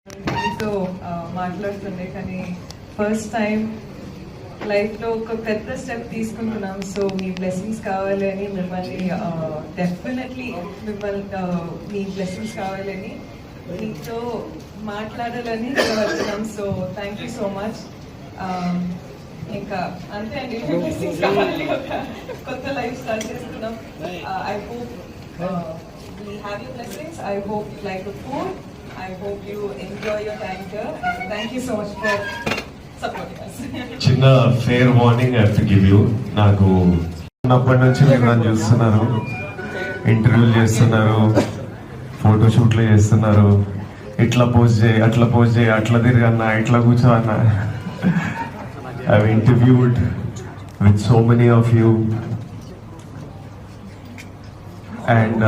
మీతో మాట్లాడుతుండే కానీ first time లైఫ్లో ఒక పెద్ద స్టెప్ తీసుకుంటున్నాం. సో మీ బ్లెస్సింగ్స్ కావాలి అని మిమ్మల్ని డెఫినెట్లీ మీ బ్లెస్సింగ్స్ కావాలని మీతో మాట్లాడాలని వెళ్తున్నాం. So thank you so much. ఇంకా అంతే అండి, బ్లెస్సింగ్స్ కావాలి, కొత్త లైఫ్ స్టార్ట్ చేస్తున్నాం. I hope we have your blessings. I hope you like the food. I hope you enjoy your time here. And thank you so much for supporting us. చిన్న fair warning I have to give you. నాకు అప్పటి నుంచి మీరు నన్ను చూస్తున్నారు, ఇంటర్వ్యూలు చేస్తున్నారు, ఫోటోషూట్లు చేస్తున్నారు, ఇట్లా పోస్ట్ చేయి, అట్లా పోస్ట్ చేయి, అట్లా తిరిగన్నా, ఇట్లా కూర్చో అన్న. I have interviewed with so many of you and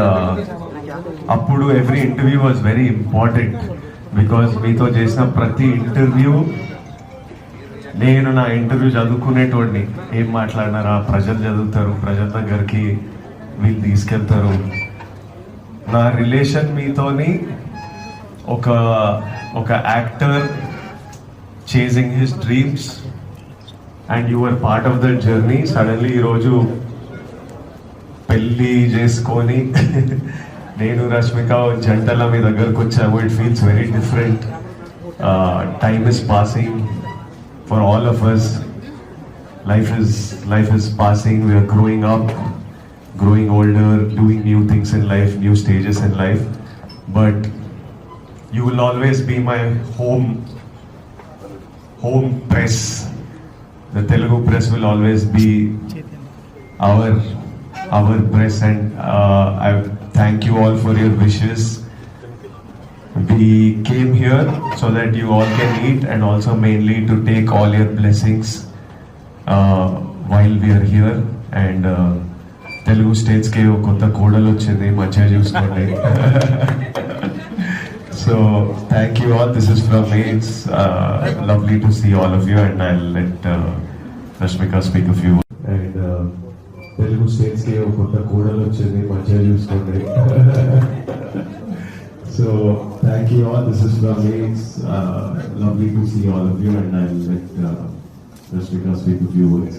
అప్పుడు every interview was very important because మీతో చేసిన ప్రతి ఇంటర్వ్యూ నేను నా ఇంటర్వ్యూ చదువుకునేటోడిని. ఏం మాట్లాడినారా, ప్రజలు చదువుతారు, ప్రజల దగ్గరికి వీళ్ళు తీసుకెళ్తారు. నా రిలేషన్ మీతోని ఒక actor chasing his dreams and you are part of that journey. Suddenly ఈరోజు పెళ్ళి చేసుకొని నేను రష్మిక జంటల మీ దగ్గరకు వచ్చాము. It feels very different. Time is passing for all of us. Life is passing. We are growing up, growing older, doing new things in life, new stages in life. But you will always be my home press. The Telugu press will always be our press, and I thank you all for your wishes. We came here so that you all can eat, and also mainly to take all your blessings while we are here. And Telugu states ke oka kotta kodalu ochindi, manchiga chuskondi. So thank you all. This is from me. It's lovely to see all of you, and I'll let Rashmika speak a few. And Telugu states ke oka kotta kodalu ochindi, manchiga chuskondi. So thank you all. This is from me. It's lovely to see all of you, and I'll let Rashmika speak a few words.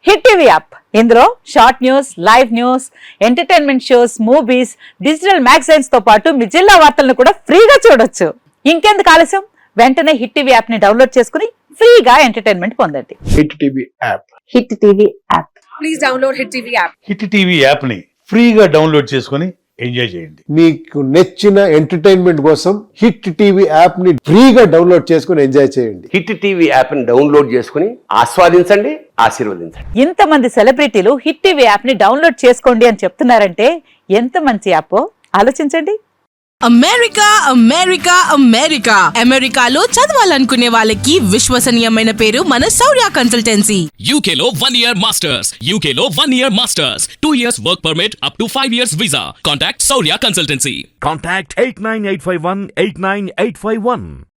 Hit TV app, ఇందులో short news, live news, entertainment shows, movies, digital magazines తో పాటు మీ జిల్లా వార్తలను కూడా ఫ్రీగా చూడొచ్చు. ఇంకెందుకు ఆలస్యం, వెంటనే హిట్ టీవీ యాప్ ని డౌన్లోడ్ చేసుకుని ఫ్రీగా ఎంటర్టైన్మెంట్ పొందండి. Hit TV app, hit TV app, please download hit TV app. Hit TV app ని ఫ్రీగా డౌన్లోడ్ చేసుకుని ఎంజాయ్ చేయండి. మీకు నచ్చిన ఎంటర్టైన్మెంట్ కోసం హిట్ టీవీ యాప్ ని ఫ్రీగా డౌన్లోడ్ చేసుకుని ఎంజాయ్ చేయండి. హిట్ టీవీ యాప్ ని డౌన్లోడ్ చేసుకుని ఆస్వాదించండి, ఆశీర్వదించండి. ఇంతమంది సెలబ్రిటీలు హిట్ టీవీ యాప్ ని డౌన్లోడ్ చేసుకోండి అని చెప్తున్నారంటే ఎంత మంచి యాప్ ఆలోచించండి. అమెరికా అమెరికా అమెరికా అమెరికాలో చదవాలనుకునే వాళ్ళకి విశ్వసనీయమైన పేరు మన శౌర్య కన్సల్టెన్సీ. UK లో 1 year masters, UK లో 1 year masters, 2 years work permit up to 5 years visa. Contact Saurya Consultancy. Contact 89851 89851.